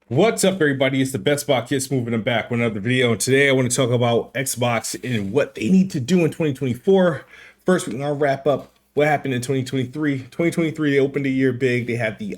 What's up, everybody? It's the Best Spot Kids moving them back with another video. And today I want to talk about Xbox and what they need to do in 2024. First, we're gonna wrap up what happened in 2023. 2023, they opened the year big. They had the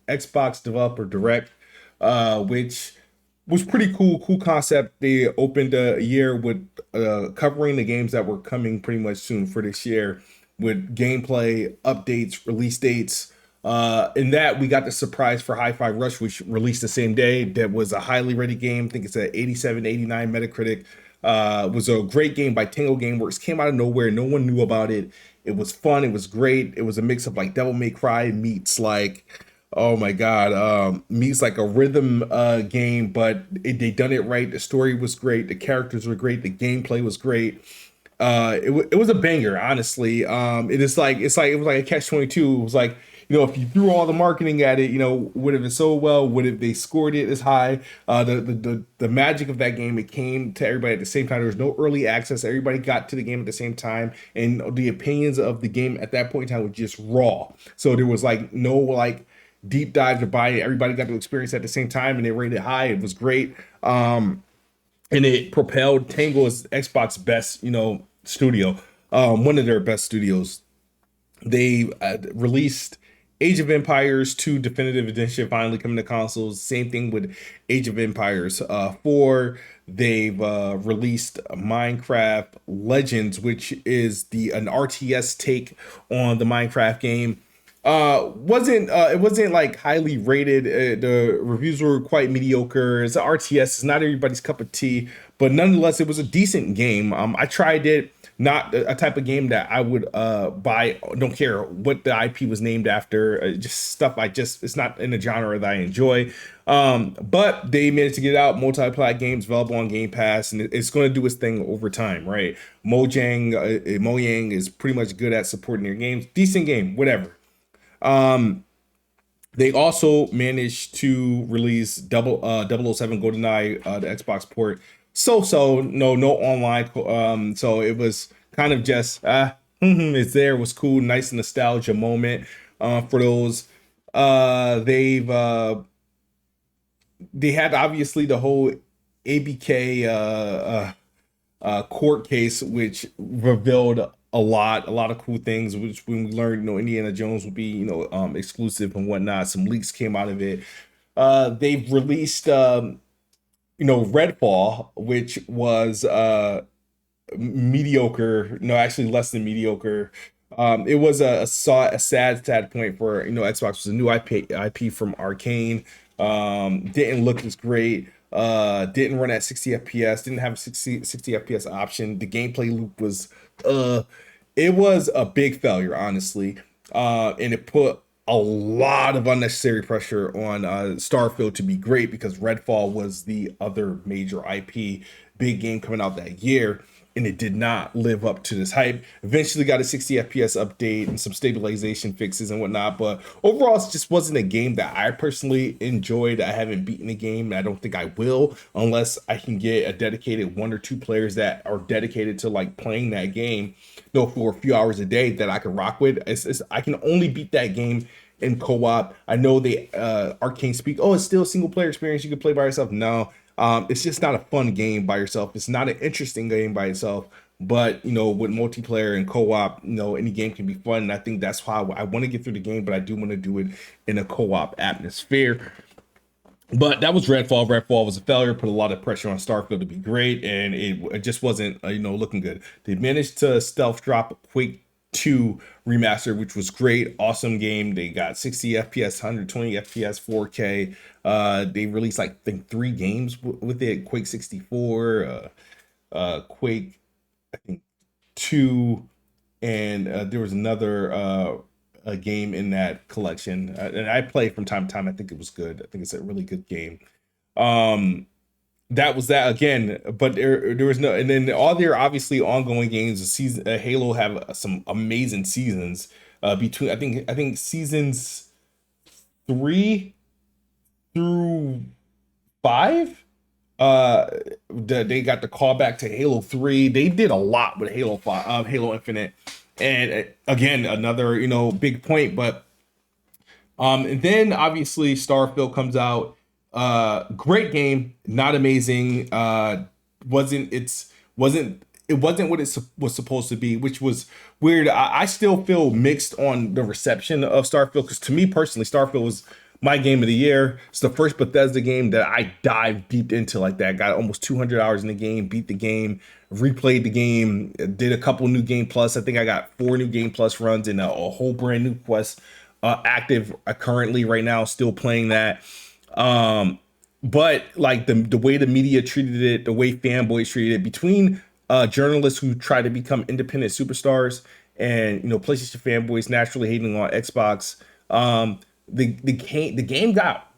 Xbox Developer Direct, which was pretty cool. Cool concept. They opened a year with covering the games that were coming pretty much soon for this year, with gameplay updates, release dates. In that, we got the surprise for Hi-Fi Rush, which released the same day. That was a highly rated game. I think it's at 87, 89 Metacritic. Was a great game by Tango Gameworks. Came out of nowhere. No one knew about it. It was fun. It was great. It was a mix of like Devil May Cry meets like, oh my God, meets like a rhythm game, but they done it right. The story was great. The characters were great. The gameplay was great. It was a banger, honestly. It was like a catch 22. It was like, if you threw all the marketing at it, would have been so well, would have they scored it as high? The magic of that game, it came to everybody at the same time. There was no early access. Everybody got to the game at the same time, and the opinions of the game at that point in time was just raw. So there was like no like deep dive to buy it. Everybody got to experience it at the same time, and they rated it high. It was great. And it propelled Tango as Xbox best, studio, one of their best studios. They released Age of Empires 2 Definitive Edition finally coming to consoles. Same thing with Age of Empires 4. They've released Minecraft Legends, which is an RTS take on the Minecraft game. Wasn't It wasn't like highly rated. The reviews were quite mediocre. It's an RTS. It's not everybody's cup of tea, but nonetheless, it was a decent game. I tried it. Not a type of game that I would buy. Don't care what the IP was named after. Just stuff it's not in a genre that I enjoy. But they managed to get out multi-plat games available on Game Pass, and it's going to do its thing over time, right? Mojang is pretty much good at supporting their games. Decent game, whatever. They also managed to release 007 GoldenEye, the Xbox port. No online. So it was kind of just it's there. It was cool, nice nostalgia moment for those. They had obviously the whole ABK court case, which revealed a lot of cool things. Which when we learned, Indiana Jones would be, exclusive and whatnot. Some leaks came out of it. They've released, Redfall, which was mediocre. No, actually less than mediocre. It was a sad point for Xbox. Was a new IP from Arcane. Didn't look as great. Didn't run at 60 FPS. Didn't have a 60 FPS option. The gameplay loop was it was a big failure, honestly. And it put a lot of unnecessary pressure on Starfield to be great, because Redfall was the other major IP, big game coming out that year, and it did not live up to this hype. Eventually got a 60 FPS update and some stabilization fixes and whatnot, but overall it just wasn't a game that I personally enjoyed. I haven't beaten the game, and I don't think I will unless I can get a dedicated 1 or 2 players that are dedicated to like playing that game, for a few hours a day that I can rock with. I can only beat that game in co-op. I know they Arcane speak, oh, it's still a single player experience, you can play by yourself. No, it's just not a fun game by yourself. It's not an interesting game by itself. But with multiplayer and co-op, any game can be fun. And I think that's why I want to get through the game, but I do want to do it in a co-op atmosphere. But that was Redfall. Redfall was a failure, put a lot of pressure on Starfield to be great, and it just wasn't, looking good. They managed to stealth drop Quake 2 remaster, which was great, awesome game. They got 60 FPS, 120 FPS, 4K. They released like I think 3 games with it: Quake 64, Quake, I think 2, and there was another a game in that collection, and I play from time to time. I think it was good. I think it's a really good game. Um, that was that again, but there was no, and then all their obviously ongoing games. The season, Halo have some amazing seasons. Between I think seasons 3 through 5. They got the callback to Halo 3. They did a lot with Halo 5, Halo Infinite, and again another big point. But And then obviously Starfield comes out. Great game, not amazing. Wasn't it's wasn't it wasn't what it was supposed to be, which was weird. I still feel mixed on the reception of Starfield because to me personally, Starfield was my game of the year. It's the first Bethesda game that I dived deep into like that. Got almost 200 hours in the game, beat the game, replayed the game, did a couple new game plus. I think I got 4 new game plus runs and a whole brand new quest active currently right now, still playing that. But like the way the media treated it, the way fanboys treated it, between journalists who try to become independent superstars and PlayStation fanboys naturally hating on Xbox, the game got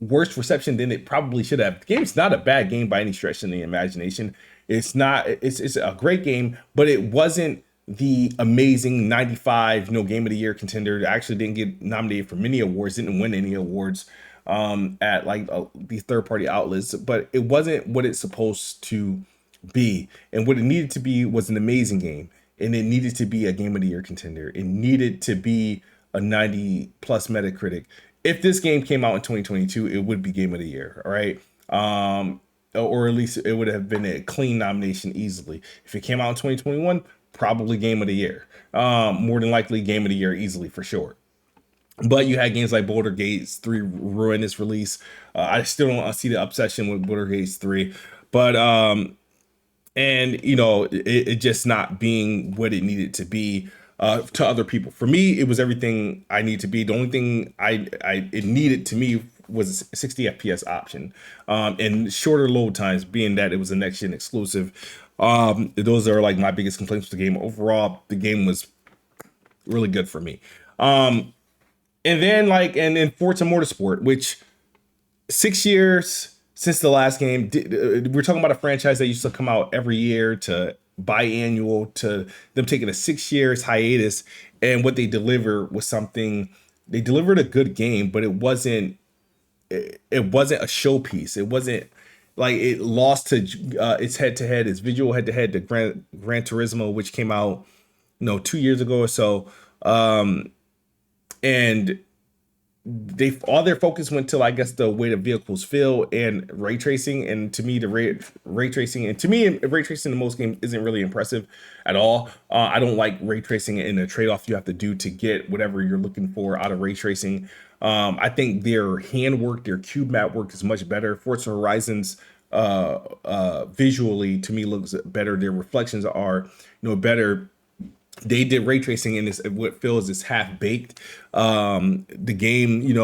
worse reception than it probably should have. The game's not a bad game by any stretch in the imagination. It's not. It's a great game, but it wasn't the amazing 95 game of the year contender. It actually didn't get nominated for many awards, didn't win any awards at like these third party outlets, but it wasn't what it's supposed to be. And what it needed to be was an amazing game, and it needed to be a game of the year contender. It needed to be a 90 plus Metacritic. If this game came out in 2022, it would be game of the year, all right? Or at least it would have been a clean nomination easily. If it came out in 2021, probably game of the year. More than likely game of the year easily for sure. But you had games like Boulder Gates 3 ruin this release. I still don't see the obsession with Boulder Gates 3, but and it just not being what it needed to be to other people. For me, it was everything I need to be. The only thing it needed to me was a 60 FPS option and shorter load times, being that it was a next gen exclusive. Those are like my biggest complaints with the game. Overall, the game was really good for me. And then Forza Motorsport, which 6 years since the last game, we're talking about a franchise that used to come out every year to biannual, to them taking a 6 years hiatus, and what they deliver was something. They delivered a good game, but it wasn't a showpiece. It wasn't like it lost to its head-to-head, its visual head-to-head to Gran Turismo, which came out 2 years ago or so. And all their focus went to, I guess, the way the vehicles feel and ray tracing. And to me, the ray tracing in most games isn't really impressive at all. I don't like ray tracing and the trade-off you have to do to get whatever you're looking for out of ray tracing. I think their handwork, their cube map work is much better. Forza Horizons visually to me looks better. Their reflections are better. They did ray tracing in this, what feels is half baked. The game, it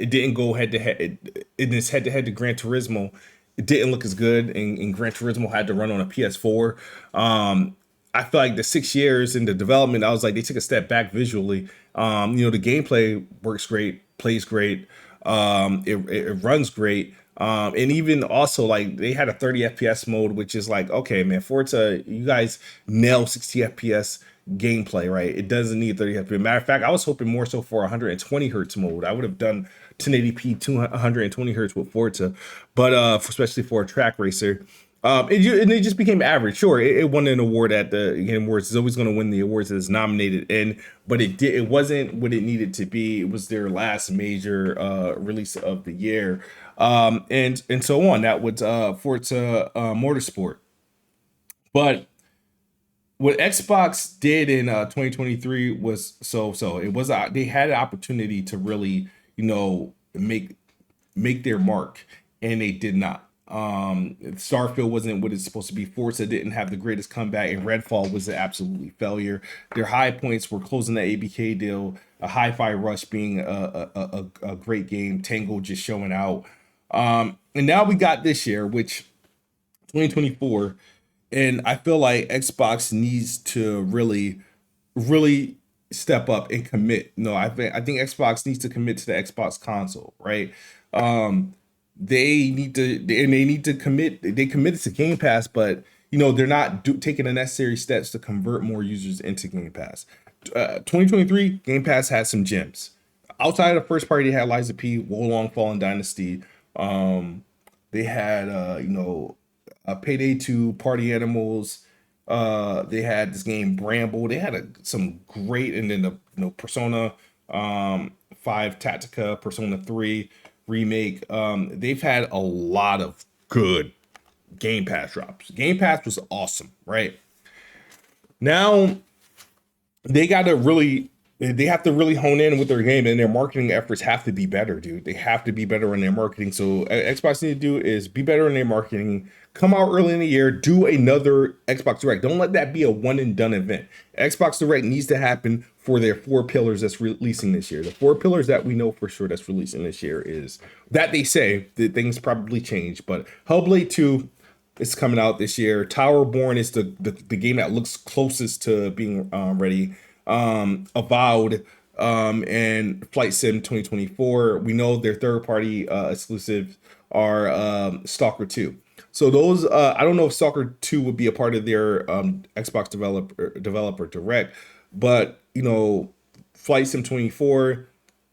didn't go head to head in this head to head to Gran Turismo. It didn't look as good, and Gran Turismo had to run on a PS4. I feel like the 6 years in the development, I was like, they took a step back visually. The gameplay works great, plays great, it runs great. And even also like they had a 30 FPS mode, which is like, okay, man, Forza, you guys nail 60 FPS gameplay, right? It doesn't need 30 FPS. Matter of fact, I was hoping more so for 120 hertz mode. I would have done 1080p 220 hertz with Forza, but especially for a track racer. It just became average. Sure, it won an award at the Game Awards. It's always going to win the awards that it's nominated in, but it wasn't what it needed to be. It was their last major release of the year, and so on. That was Forza Motorsport. But what Xbox did in 2023 was so. It was they had an opportunity to really make their mark, and they did not. Starfield wasn't what it's supposed to be. Forza didn't have the greatest comeback, and Redfall was an absolutely failure. Their high points were closing the ABK deal, a Hi-Fi Rush being a great game, Tango just showing out. And now we got this year, which 2024, and I feel like Xbox needs to really, really step up and commit. No, I think Xbox needs to commit to the Xbox console, right? They need to commit. They committed to Game Pass, but they're not taking the necessary steps to convert more users into Game Pass. 2023 Game Pass had some gems. Outside of the first party, they had Liza P, Wolong Fallen Dynasty. They had a Payday 2, Party Animals, They had this game Bramble. They had some great, and then the Persona 5 Tactica, Persona 3 remake. They've had a lot of good Game Pass drops. Game Pass was awesome, right? Now they got to really they have to really hone in with their game, and their marketing efforts have to be better, dude. They have to be better in their marketing. So Xbox need to do is be better in their marketing. Come out early in the year, do another Xbox Direct. Don't let that be a one and done event. Xbox Direct needs to happen for their 4 pillars that's releasing this year. The 4 pillars that we know for sure that's releasing this year is that they say that things probably change, but Hellblade 2 is coming out this year. Towerborn is the game that looks closest to being ready. Avowed, and Flight Sim 2024. We know their third party exclusives are Stalker 2. So those I don't know if Stalker 2 would be a part of their Xbox developer direct, but Flight Sim 24,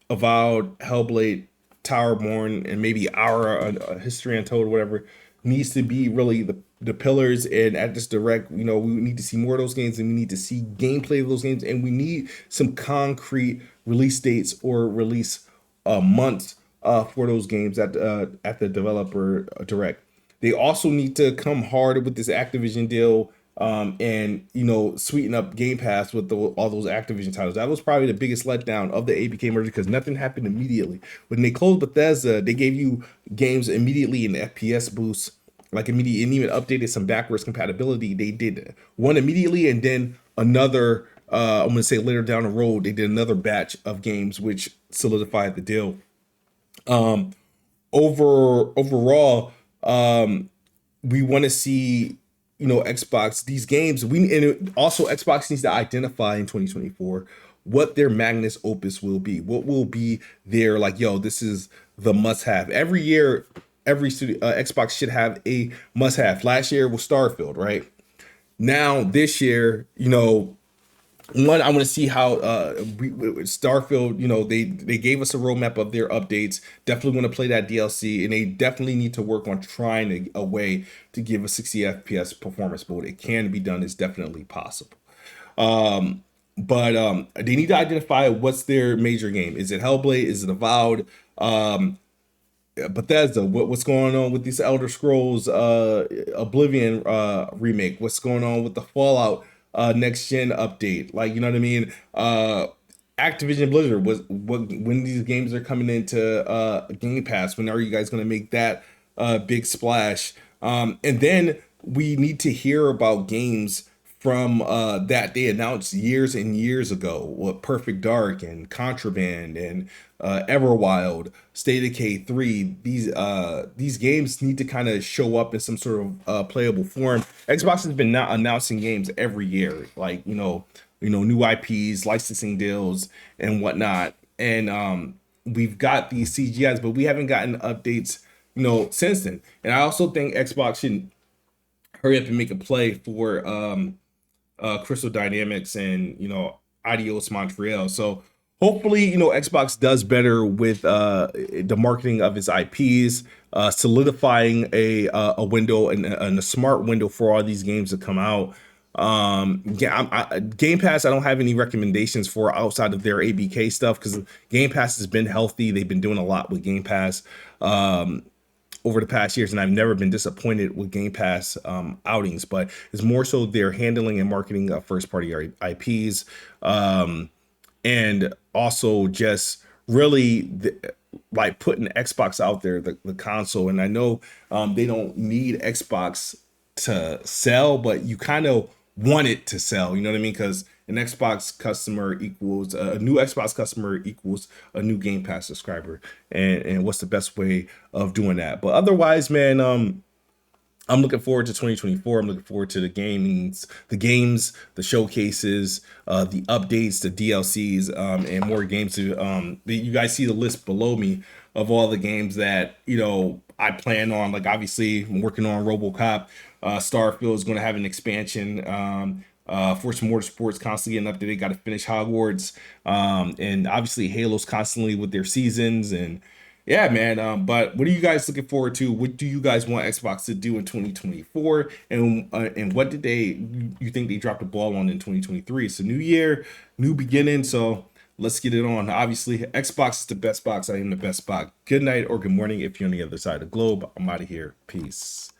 Avowed, Hellblade, Towerborn, and maybe our History Untold, whatever, needs to be really the pillars. And at this direct, we need to see more of those games, and we need to see gameplay of those games, and we need some concrete release dates or release months for those games at the developer direct. They also need to come hard with this Activision deal, and sweeten up Game Pass with all those Activision titles. That was probably the biggest letdown of the ABK merger, because nothing happened immediately. When they closed Bethesda, they gave you games immediately in FPS boosts, like immediately, and even updated some backwards compatibility. They did one immediately, and then another. I'm gonna say later down the road, they did another batch of games, which solidified the deal. Overall, we want to see Xbox these games. Also Xbox needs to identify in 2024 what their magnus opus will be. What will be their, like, yo, this is the must have. Every year, every studio, Xbox should have a must have. Last year was Starfield, right? Now this year, one, I want to see how Starfield, they gave us a roadmap of their updates. Definitely want to play that DLC, and they definitely need to work on trying a way to give a 60 FPS performance mode. It can be done. It's definitely possible. But they need to identify what's their major game. Is it Hellblade? Is it Avowed? Bethesda, what's going on with these Elder Scrolls Oblivion remake? What's going on with the Fallout next gen update? Like, you know what I mean? Activision Blizzard, when these games are coming into Game Pass? When are you guys going to make that big splash? And then we need to hear about games from that they announced years and years ago, what Perfect Dark and Contraband and Everwild, State of Decay 3. These games need to kind of show up in some sort of playable form. Xbox has been announcing games every year, like new IPs, licensing deals, and whatnot. And we've got these CGIs, but we haven't gotten updates, since then. And I also think Xbox should hurry up and make a play for Crystal Dynamics and Adios Montreal. So hopefully Xbox does better with the marketing of its IPs, solidifying a window and a smart window for all these games to come out. Game Pass, I don't have any recommendations for outside of their ABK stuff, because Game Pass has been healthy. They've been doing a lot with Game Pass over the past years, and I've never been disappointed with Game Pass outings, but it's more so their handling and marketing of first party IPs, and also just really like putting Xbox out there, the console. And I know they don't need Xbox to sell, but you kind of want it to sell, you know what I mean? Because an Xbox customer equals a new Xbox customer equals a new Game Pass subscriber, and what's the best way of doing that? But otherwise, man, I'm looking forward to 2024. I'm looking forward to the games, the showcases, the updates, the DLCs, and more games. You guys see the list below me of all the games that I plan on. Like, obviously, I'm working on RoboCop. Starfield is going to have an expansion. Forza Motorsport's constantly getting updated. Got to finish Hogwarts, and obviously Halo's constantly with their seasons, and Yeah, man. But what are you guys looking forward to? What do you guys want Xbox to do in 2024? And what did you think they dropped the ball on in 2023? It's a new year, new beginning. So let's get it on. Obviously, Xbox is the best box. I am the best box. Good night or good morning if you're on the other side of the globe. I'm out of here. Peace.